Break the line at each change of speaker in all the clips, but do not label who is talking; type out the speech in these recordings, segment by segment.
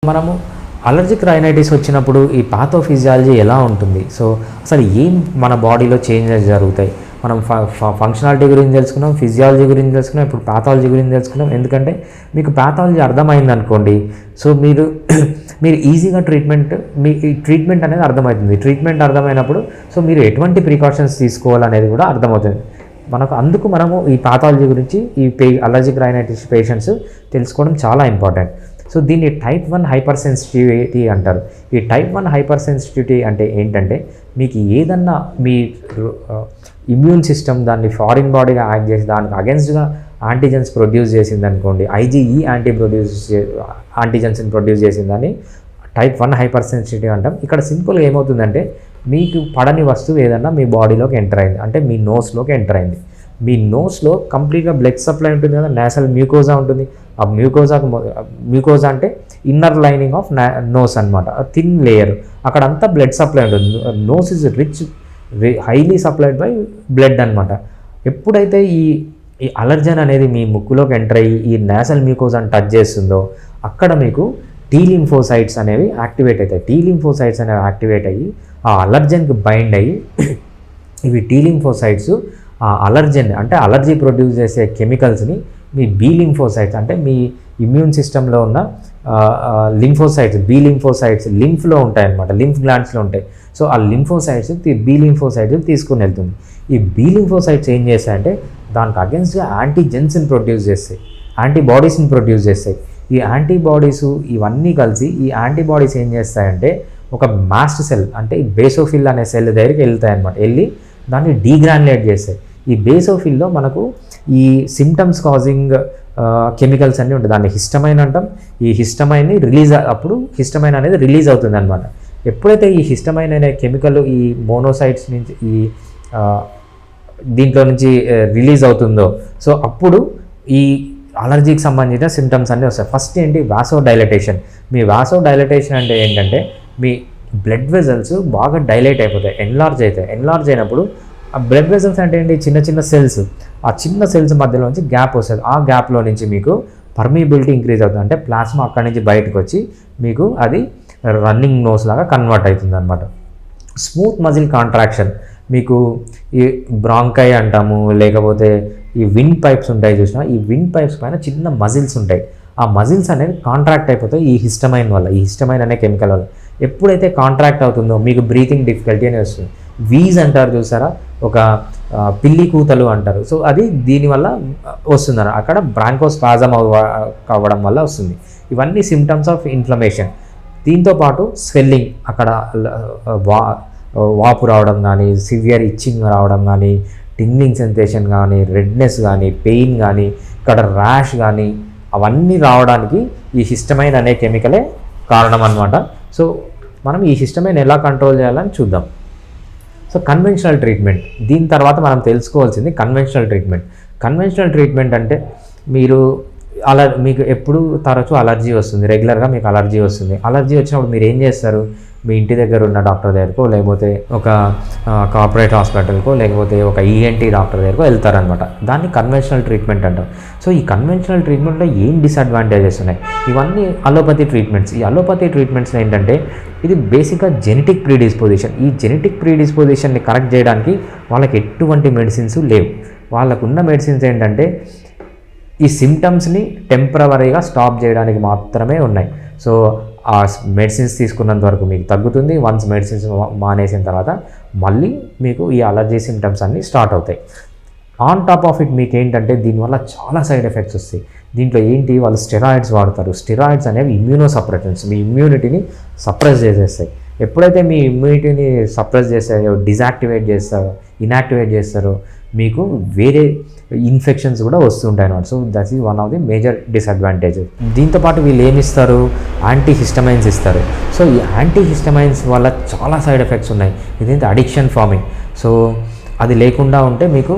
మనము allergic rhinitis వచ్చినప్పుడు ఈ పాథోఫిజియాలజీ ఎలా ఉంటుంది, సో అసలు ఏం మన బాడీలో చేంజెస్ జరుగుతాయి, మనం ఫంక్షనాలిటీ గురించి తెలుసుకున్నాం, ఫిజియాలజీ గురించి తెలుసుకున్నాం, ఇప్పుడు పాథాలజీ గురించి తెలుసుకున్నాం. ఎందుకంటే మీకు పాథాలజీ అర్థమైంది అనుకోండి, సో మీరు ఈజీగా ట్రీట్మెంట్ అనేది అర్థమవుతుంది. ట్రీట్మెంట్ అర్థమైనప్పుడు సో మీరు ఎటువంటి ప్రికాషన్స్ తీసుకోవాలనేది కూడా అర్థమవుతుంది అందుకు మనము ఈ పాథాలజీ గురించి అలర్జిక్ రైనైటిస్ పేషెంట్స్ తెలుసుకోవడం చాలా ఇంపార్టెంట్. సో దీన్ని టైప్ 1 హైపర్ సెన్సిటివిటీ అంటారు. ఈ టైప్ 1 హైపర్ సెన్సిటివిటీ అంటే ఏంటంటే మీకు ఏదన్నా మీ ఇమ్యూన్ సిస్టమ్ దాన్ని ఫారిన్ బాడీగా యాక్ట్ చేసి దానికి అగెన్స్ట్గా యాంటీజెన్స్ ప్రొడ్యూస్ చేసింది అనుకోండి, ఐజీఈ యాంటీజెన్స్ని ప్రొడ్యూస్ చేసిందని టైప్ 1 హైపర్ సెన్సిటివిటీ అంటాం. ఇక్కడ సింపుల్గా ఏమవుతుందంటే మీకు పడని వస్తువు ఏదన్నా మీ బాడీలోకి ఎంటర్ అయింది అంటే మీ నోస్లోకి ఎంటర్ అయింది. మీ నోస్లో కంప్లీట్గా బ్లడ్ సప్లై ఉంటుంది కదా, నేసల్ మ్యూకోజా ఉంటుంది. ఆ మ్యూకోజా అంటే ఇన్నర్ లైనింగ్ ఆఫ్ నోస్ అనమాట, థిన్ లేయర్, అక్కడంతా బ్లడ్ సప్లై ఉంటుంది. Nose is rich highly supplied by blood అనమాట. ఎప్పుడైతే ఈ అలర్జన్ అనేది మీ ముక్కులోకి ఎంటర్ అయ్యి ఈ నేసల్ మ్యూకోజాని టచ్ చేస్తుందో అక్కడ మీకు టీ లింఫోసైట్స్ అనేవి యాక్టివేట్ అవుతాయి. టీ లింఫోసైట్స్ అనేవి యాక్టివేట్ అయ్యి ఆ అలర్జన్కి బైండ్ అయ్యి ఇవి టీ లింఫోసైట్స్ ఆ అలర్జన్ అంటే అలర్జీ ప్రొడ్యూస్ చేసే కెమికల్స్ని మీ బీ లింఫోసైట్స్ అంటే మీ ఇమ్యూన్ సిస్టంలో ఉన్న బీ లింఫోసైట్స్ లింఫ్లో ఉంటాయన్నమాట, లింఫ్ గ్లాండ్స్లో ఉంటాయి. సో ఆ లింఫోసైట్స్ బీ లింఫోసైట్స్ తీసుకుని వెళ్తుంది. ఈ బీ లింఫోసైట్స్ ఏం చేస్తాయంటే దానికి అగెన్స్ట్గా యాంటీజెన్స్ని ప్రొడ్యూస్ చేస్తాయి, యాంటీబాడీస్ని ప్రొడ్యూస్ చేస్తాయి. ఈ యాంటీబాడీస్ ఇవన్నీ కలిసి ఈ యాంటీబాడీస్ ఏం చేస్తాయంటే ఒక మాస్ట్ సెల్ అంటే ఈ బేసోఫిల్ అనే సెల్ దగ్గరికి వెళ్తాయన్నమాట, వెళ్ళి దాన్ని డీగ్రాన్యులేట్ చేస్తాయి. ఈ బేసోఫిల్లో మనకు ఈ సిమ్టమ్స్ కాజింగ్ కెమికల్స్ అన్నీ ఉంటాయి. దాన్ని హిస్టమైన్ అంటాం. ఈ హిస్టమైన్ని హిస్టమైన్ అనేది రిలీజ్ అవుతుంది అనమాట. ఎప్పుడైతే ఈ హిస్టమైన్ అనే కెమికల్ ఈ మోనోసైట్స్ నుంచి దీంట్లో నుంచి రిలీజ్ అవుతుందో సో అప్పుడు ఈ అలర్జీకి సంబంధించిన సిమ్టమ్స్ అన్నీ వస్తాయి. ఫస్ట్ ఏంటి, వాసో డైలటేషన్. మీ వాసో డైలటేషన్ అంటే ఏంటంటే మీ బ్లడ్ వెజల్స్ బాగా డైలేట్ అయిపోతాయి, ఎన్లార్జ్ అవుతాయి. ఎన్లార్జ్ అయినప్పుడు ఆ బ్లడ్ వెజల్స్ అంటే ఏంటి, చిన్న చిన్న సెల్స్, ఆ చిన్న సెల్స్ మధ్యలోంచి గ్యాప్ వస్తుంది. ఆ గ్యాప్లో నుంచి మీకు పర్మిబిలిటీ ఇంక్రీజ్ అవుతుంది, అంటే ప్లాస్మా అక్కడి నుంచి బయటకు వచ్చి మీకు అది రన్నింగ్ నోస్ లాగా కన్వర్ట్ అవుతుంది అనమాట. స్మూత్ మజిల్ కాంట్రాక్షన్, మీకు ఈ బ్రాంకై అంటాము, లేకపోతే ఈ విండ్ పైప్స్ ఉంటాయి చూసినా, ఈ విండ్ పైప్స్ పైన చిన్న మజిల్స్ ఉంటాయి. ఆ మజిల్స్ అనేవి కాంట్రాక్ట్ అయిపోతాయి ఈ హిస్టమైన్ వల్ల, ఈ హిస్టమైన్ అనే కెమికల్ వల్ల. ఎప్పుడైతే కాంట్రాక్ట్ అవుతుందో మీకు బ్రీతింగ్ డిఫికల్టీ అనేది వస్తుంది. వీజ్ అంటారు చూసారా, ఒక పిల్లి కూతలు అంటారు. సో అది దీనివల్ల వస్తుందన్న, అక్కడ బ్రాంకోస్పాజమ్ అవ్వడం వల్ల వస్తుంది. ఇవన్నీ సిమ్టమ్స్ ఆఫ్ ఇన్ఫ్లమేషన్. దీంతోపాటు స్వెల్లింగ్, అక్కడ వాపు రావడం కానీ, సివియర్ ఇచ్చింగ్ రావడం కానీ, టింగ్లింగ్ సెన్సేషన్ కానీ, రెడ్నెస్ కానీ, పెయిన్ కానీ, ఇక్కడ ర్యాష్ కానీ, అవన్నీ రావడానికి ఈ హిస్టమైన్ అనే కెమికలే కారణం అన్నమాట. సో మనం ఈ హిస్టమైన్ ఎలా కంట్రోల్ చేయాలని చూద్దాం. సో కన్వెన్షనల్ ట్రీట్మెంట్, దీని తర్వాత మనం తెలుసుకోవాల్సింది కన్వెన్షనల్ ట్రీట్మెంట్. కన్వెన్షనల్ ట్రీట్మెంట్ అంటే మీకు ఎప్పుడు తరచూ అలర్జీ వస్తుంది, రెగ్యులర్గా మీకు అలర్జీ వస్తుంది. అలర్జీ వచ్చినప్పుడు మీరు ఏం చేస్తారు, మీ ఇంటి దగ్గర ఉన్న డాక్టర్ దగ్గరకో, లేకపోతే ఒక కార్పొరేట్ హాస్పిటల్కో, లేకపోతే ఒక ఈఎన్టీ డాక్టర్ దగ్గరకో వెళ్తారనమాట. దాన్ని కన్వెన్షనల్ ట్రీట్మెంట్ అంటారు. సో ఈ కన్వెన్షనల్ ట్రీట్మెంట్లో ఏం డిసడ్వాంటేజెస్ ఉన్నాయి, ఇవన్నీ అలోపతి ట్రీట్మెంట్స్. ఈ అలోపతి ట్రీట్మెంట్స్లో ఏంటంటే ఇది బేసిక్గా జెనెటిక్ ప్రీడిస్పోజిషన్. ఈ జెనెటిక్ ప్రీడిస్పోజిషన్ని కరెక్ట్ చేయడానికి వాళ్ళకి ఎటువంటి మెడిసిన్స్ లేవు. వాళ్ళకున్న మెడిసిన్స్ ఏంటంటే ఈ సిమ్టమ్స్ని టెంపరవరీగా స్టాప్ చేయడానికి మాత్రమే ఉన్నాయి. సో ఆ మెడిసిన్స్ తీసుకున్నంత వరకు మీకు తగ్గుతుంది. వన్స్ మెడిసిన్స్ మానేసిన తర్వాత మళ్ళీ మీకు ఈ అలర్జీ సిమ్టమ్స్ అన్నీ స్టార్ట్ అవుతాయి. ఆన్ టాప్ ఆఫ్ ఇట్ మీకు ఏంటంటే దీనివల్ల చాలా సైడ్ ఎఫెక్ట్స్ వస్తాయి. దీంట్లో ఏంటి, వాళ్ళు స్టెరాయిడ్స్ వాడతారు. స్టెరాయిడ్స్ అనేవి ఇమ్యూనో సప్రెసెంట్స్, మీ ఇమ్యూనిటీని సప్రెస్ చేసేస్తాయి. ఎప్పుడైతే మీ ఇమ్యూనిటీని సప్రెస్ చేస్తారో, ఇన్యాక్టివేట్ చేస్తారో మీకు వేరే ఇన్ఫెక్షన్స్ కూడా వస్తుంటాయి అన్నమాట. So that is one of the major disadvantages. దీంతోపాటు వీళ్ళు ఏమి ఇస్తారు, యాంటీహిస్టమైన్స్ ఇస్తారు. సో ఈ యాంటీహిస్టమైన్స్ వల్ల చాలా సైడ్ ఎఫెక్ట్స్ ఉన్నాయి. ఇదేంటి అడిక్షన్ ఫార్మింగ్. సో అది లేకుండా ఉంటే మీకు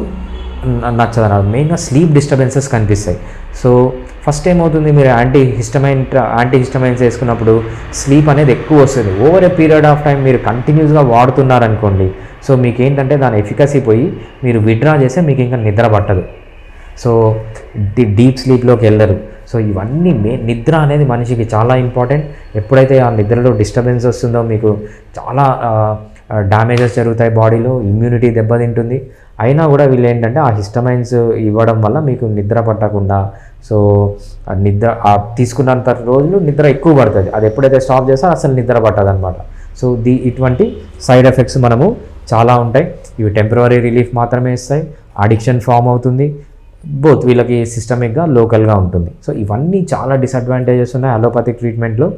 నచ్చదన్నారు. మెయిన్గా స్లీప్ డిస్టర్బెన్సెస్ కనిపిస్తాయి. సో ఫస్ట్ ఏమవుతుంది, మీరు యాంటీహిస్టమైన్స్ వేసుకున్నప్పుడు స్లీప్ అనేది ఎక్కువ వస్తుంది. Over a period of time మీరు కంటిన్యూస్గా వాడుతున్నారనుకోండి, సో మీకు ఏంటంటే దాని ఎఫికసీ పోయి మీరు విత్డ్రా చేస్తే మీకు ఇంకా నిద్ర పట్టదు. సో డీప్ స్లీప్లోకి వెళ్ళరు. సో ఇవన్నీ నిద్ర అనేది మనిషికి చాలా ఇంపార్టెంట్. ఎప్పుడైతే ఆ నిద్రలో డిస్టర్బెన్స్ వస్తుందో మీకు చాలా డ్యామేజెస్ జరుగుతాయి, బాడీలో ఇమ్యూనిటీ దెబ్బతింటుంది. అయినా కూడా వీళ్ళు ఏంటంటే ఆ హిస్టమైన్స్ ఇవ్వడం వల్ల మీకు నిద్ర పట్టకుండా, సో నిద్ర తీసుకున్నంత రోజులు నిద్ర ఎక్కువ పడుతుంది. అది ఎప్పుడైతే స్టాప్ చేస్తారో అసలు నిద్ర పట్టదు అనమాట. సో ఇటువంటి సైడ్ ఎఫెక్ట్స్ మనము చాలా ఉంటాయి. ఇవి టెంపరరీ రిలీఫ్ మాత్రమే ఇస్తాయి. అడిక్షన్ ఫామ్ అవుతుంది, బోత్ వీళ్ళకి సిస్టమిక్గా లోకల్గా ఉంటుంది. సో ఇవన్నీ చాలా డిసడ్వాంటేజెస్ ఉన్నాయి అలోపతిక్ ట్రీట్మెంట్లో.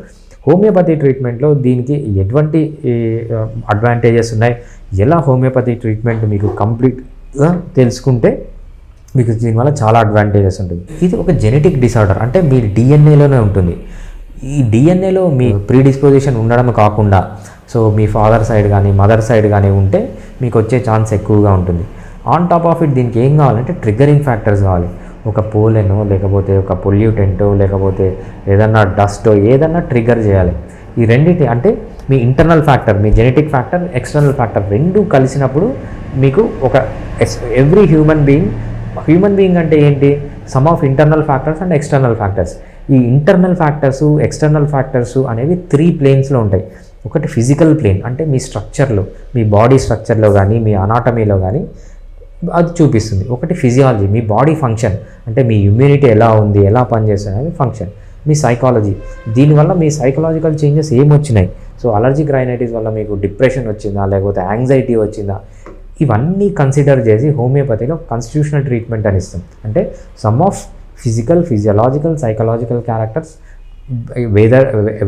హోమియోపతి ట్రీట్మెంట్లో దీనికి ఎటువంటి అడ్వాంటేజెస్ ఉన్నాయి, ఎలా హోమియోపతి ట్రీట్మెంట్ మీకు కంప్లీట్గా తెలుసుకుంటే మీకు దీనివల్ల చాలా అడ్వాంటేజెస్ ఉంటుంది. ఇది ఒక జెనెటిక్ డిసార్డర్, అంటే మీ డిఎన్ఏలోనే ఉంటుంది. ఈ డిఎన్ఏలో మీ ప్రీడిస్పోజిషన్ ఉండడం కాకుండా, సో మీ ఫాదర్ సైడ్ కానీ మదర్ సైడ్ కానీ ఉంటే మీకు వచ్చే ఛాన్స్ ఎక్కువగా ఉంటుంది. ఆన్ టాప్ ఆఫ్ ఇట్ దీనికి ఏం కావాలంటే ట్రిగ్గరింగ్ ఫ్యాక్టర్స్ కావాలి. ఒక పోలెనో లేకపోతే ఒక పొల్యూటెంటో లేకపోతే ఏదన్నా డస్టో ఏదన్నా ట్రిగ్గర్ చేయాలి. ఈ రెండింటి అంటే మీ ఇంటర్నల్ ఫ్యాక్టర్, మీ జెనెటిక్ ఫ్యాక్టర్, ఎక్స్టర్నల్ ఫ్యాక్టర్ రెండు కలిసినప్పుడు మీకు ఒక ఎవ్రీ హ్యూమన్ బీయింగ్ అంటే ఏంటి, some of internal factors and external factors. ఈ ఇంటర్నల్ ఫ్యాక్టర్స్, ఎక్స్టర్నల్ ఫ్యాక్టర్స్ అనేవి 3 ప్లేన్స్లో ఉంటాయి. ఒకటి ఫిజికల్ ప్లేన్, అంటే మీ స్ట్రక్చర్లో, మీ బాడీ స్ట్రక్చర్లో కానీ మీ అనాటమీలో కానీ అది చూపిస్తుంది. ఒకటి ఫిజియాలజీ, మీ బాడీ ఫంక్షన్, అంటే మీ ఇమ్యూనిటీ ఎలా ఉంది, ఎలా పనిచేస్తుంది అనేది ఫంక్షన్. మీ సైకాలజీ, దీనివల్ల మీ సైకలాజికల్ చేంజెస్ ఏమొచ్చినాయి. సో అలర్జిక్ రైనైటిస్ వల్ల మీకు డిప్రెషన్ వచ్చిందా లేకపోతే యాంగ్జైటీ వచ్చిందా, ఇవన్నీ కన్సిడర్ చేసి హోమియోపతిలో కాన్స్టిట్యూషనల్ ట్రీట్మెంట్ అని ఇస్తాం. అంటే some of physical, physiological, psychological characters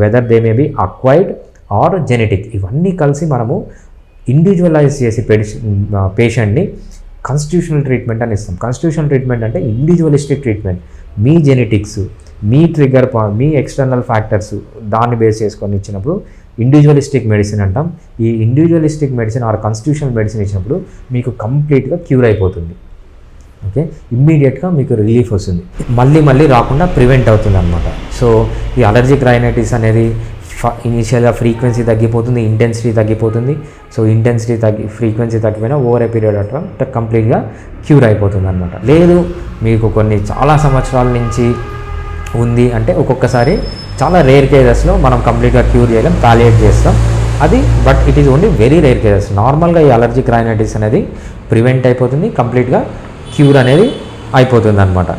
whether they may be acquired or genetic, ఇవన్నీ కలిసి మనము ఇండివిజువలైజ్ చేసి పేషెంట్ని కాన్స్టిట్యూషనల్ ట్రీట్మెంట్ అని ఇస్తాం. కాన్స్టిట్యూషనల్ ట్రీట్మెంట్ అంటే ఇండివిజువలిస్టిక్ ట్రీట్మెంట్. మీ జెనెటిక్స్, మీ ట్రిగ్గర్ మీ ఎక్స్టర్నల్ ఫ్యాక్టర్స్ దాన్ని బేస్ చేసుకొని ఇచ్చినప్పుడు ఇండివిజువలిస్టిక్ మెడిసిన్ అంటాం. ఈ individualistic medicine or constitutional medicine ఇచ్చినప్పుడు మీకు కంప్లీట్గా క్యూర్ అయిపోతుంది. ఓకే, ఇమ్మీడియట్గా మీకు రిలీఫ్ వస్తుంది, మళ్ళీ రాకుండా ప్రివెంట్ అవుతుంది అనమాట. సో ఈ అలర్జిక్ రైనైటిస్ అనేది ఇనీషియల్గా ఫ్రీక్వెన్సీ తగ్గిపోతుంది, ఇంటెన్సిటీ తగ్గిపోతుంది. సో ఫ్రీక్వెన్సీ తగ్గిపోయినా over a period of time కంప్లీట్గా క్యూర్ అయిపోతుంది అనమాట. లేదు మీకు చాలా సంవత్సరాల నుంచి ఉంది అంటే ఒక్కొక్కసారి చాలా రేర్ కేసెస్లో మనం కంప్లీట్గా క్యూర్ చేయలేం, పాలియేట్ చేస్తాం అది. But it is only very rare cases. నార్మల్గా ఈ అలర్జిక్ రైనైటిస్ అనేది ప్రివెంట్ అయిపోతుంది, కంప్లీట్గా క్యూర్ అనేది అయిపోతుంది అనమాట.